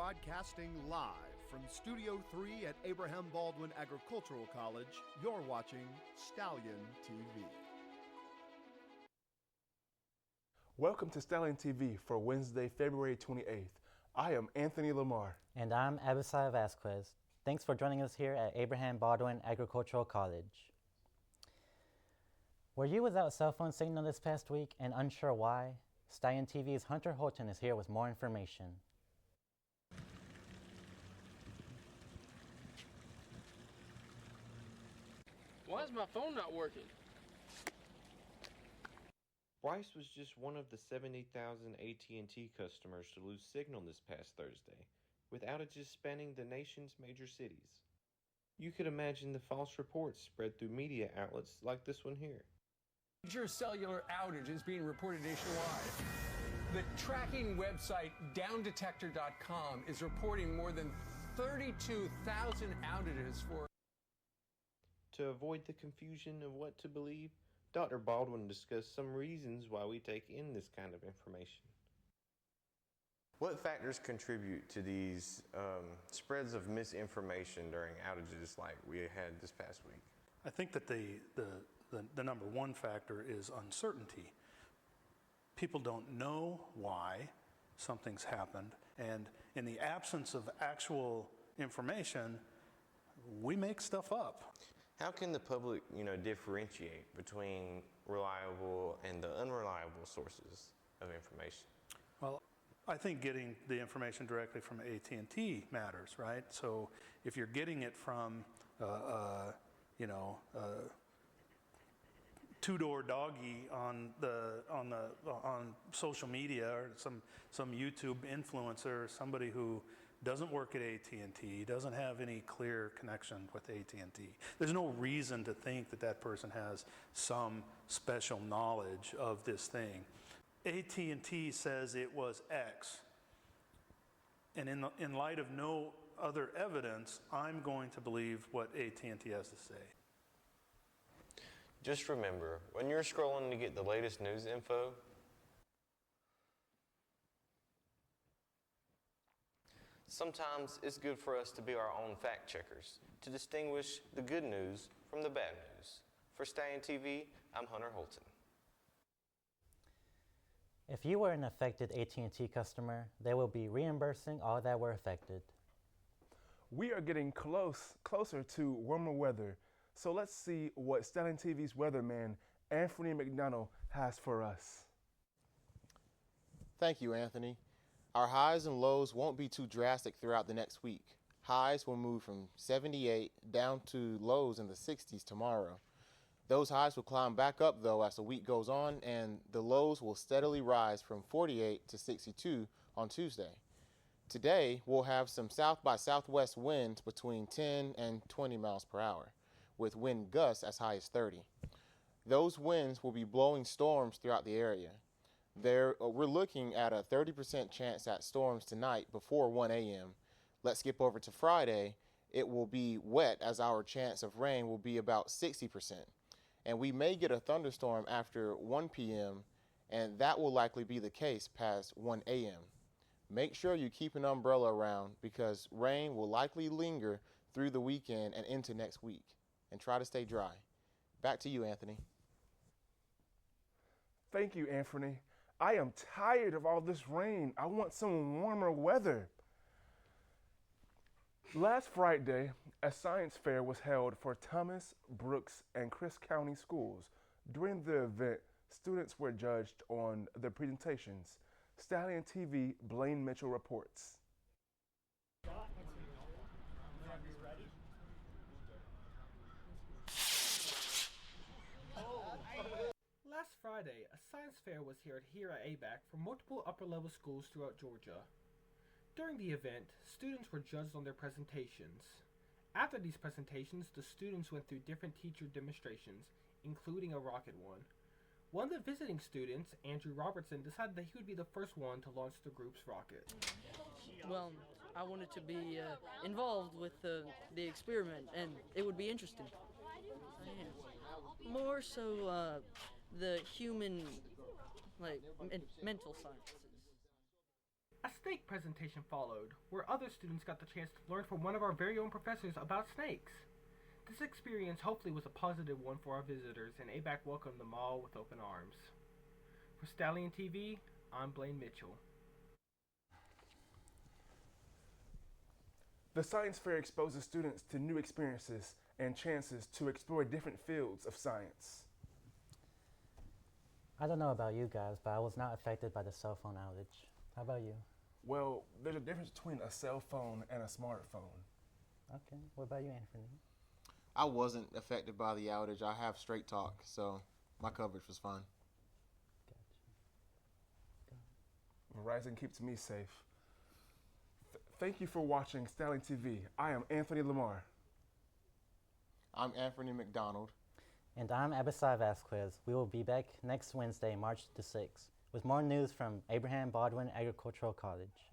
Broadcasting live from Studio 3 at Abraham Baldwin Agricultural College, you're watching Stallion TV. Welcome to Stallion TV for Wednesday, February 28th. I am Anthony Lamar. And I'm Abisai Vasquez. Thanks for joining us here at Abraham Baldwin Agricultural College. Were you without cell phone signal this past week and unsure why? Stallion TV's Hunter Holton is here with more information. Why is my phone not working? Bryce was just one of the 70,000 AT&T customers to lose signal this past Thursday, with outages spanning the nation's major cities. You could imagine the false reports spread through media outlets like this one here. Major cellular outage is being reported nationwide. The tracking website downdetector.com is reporting more than 32,000 outages for. To avoid the confusion of what to believe, Dr. Baldwin discussed some reasons why we take in this kind of information. What factors contribute to these spreads of misinformation during outages like we had this past week? I think that the number one factor is uncertainty. People don't know why something's happened, and in the absence of actual information, we make stuff up. How can the public, differentiate between reliable and the unreliable sources of information? Well, I think getting the information directly from AT&T matters, right? So if you're getting it from, two-door doggy on social media, or some YouTube influencer, or somebody who doesn't work at AT&T, doesn't have any clear connection with AT&T. There's no reason to think that that person has some special knowledge of this thing. AT&T says it was X, and in light of no other evidence, I'm going to believe what AT&T has to say. Just remember, when you're scrolling to get the latest news info, sometimes it's good for us to be our own fact checkers, to distinguish the good news from the bad news. For Stallion TV, I'm Hunter Holton. If you were an affected AT&T customer, they will be reimbursing all that were affected. We are getting closer to warmer weather, so let's see what Stallion TV's weatherman, Anthony McDonald, has for us. Thank you, Anthony. Our highs and lows won't be too drastic throughout the next week. Highs will move from 78 down to lows in the 60s tomorrow. Those highs will climb back up, though, as the week goes on, and the lows will steadily rise from 48 to 62 on Tuesday. Today, we'll have some south by southwest winds between 10 and 20 miles per hour, with wind gusts as high as 30. Those winds will be blowing storms throughout the area. We're looking at a 30% chance at storms tonight before 1 a.m. Let's skip over to Friday. It will be wet, as our chance of rain will be about 60%. And we may get a thunderstorm after 1 p.m., and that will likely be the case past 1 a.m. Make sure you keep an umbrella around, because rain will likely linger through the weekend and into next week. And try to stay dry. Back to you, Anthony. Thank you, Anthony. I am tired of all this rain. I want some warmer weather. Last Friday, a science fair was held for Thomas, Brooks, and Chris County schools. During the event, students were judged on their presentations. Stallion TV, Blaine Mitchell reports. Last Friday, a science fair was held here at ABAC for multiple upper-level schools throughout Georgia. During the event, students were judged on their presentations. After these presentations, the students went through different teacher demonstrations, including a rocket one. One of the visiting students, Andrew Robertson, decided that he would be the first one to launch the group's rocket. Well, I wanted to be involved with the experiment, and it would be interesting. More so the human, mental sciences. A snake presentation followed, where other students got the chance to learn from one of our very own professors about snakes. This experience hopefully was a positive one for our visitors, and ABAC welcomed them all with open arms. For Stallion TV, I'm Blaine Mitchell. The science fair exposes students to new experiences and chances to explore different fields of science. I don't know about you guys, but I was not affected by the cell phone outage. How about you? Well, there's a difference between a cell phone and a smartphone. Okay, what about you, Anthony? I wasn't affected by the outage. I have Straight Talk, so my coverage was fine. Verizon keeps me safe. Thank you for watching Stallion TV. I am Anthony Lamar. I'm Anthony McDonald. And I'm Abisai Vasquez. We will be back next Wednesday, March the 6th, with more news from Abraham Baldwin Agricultural College.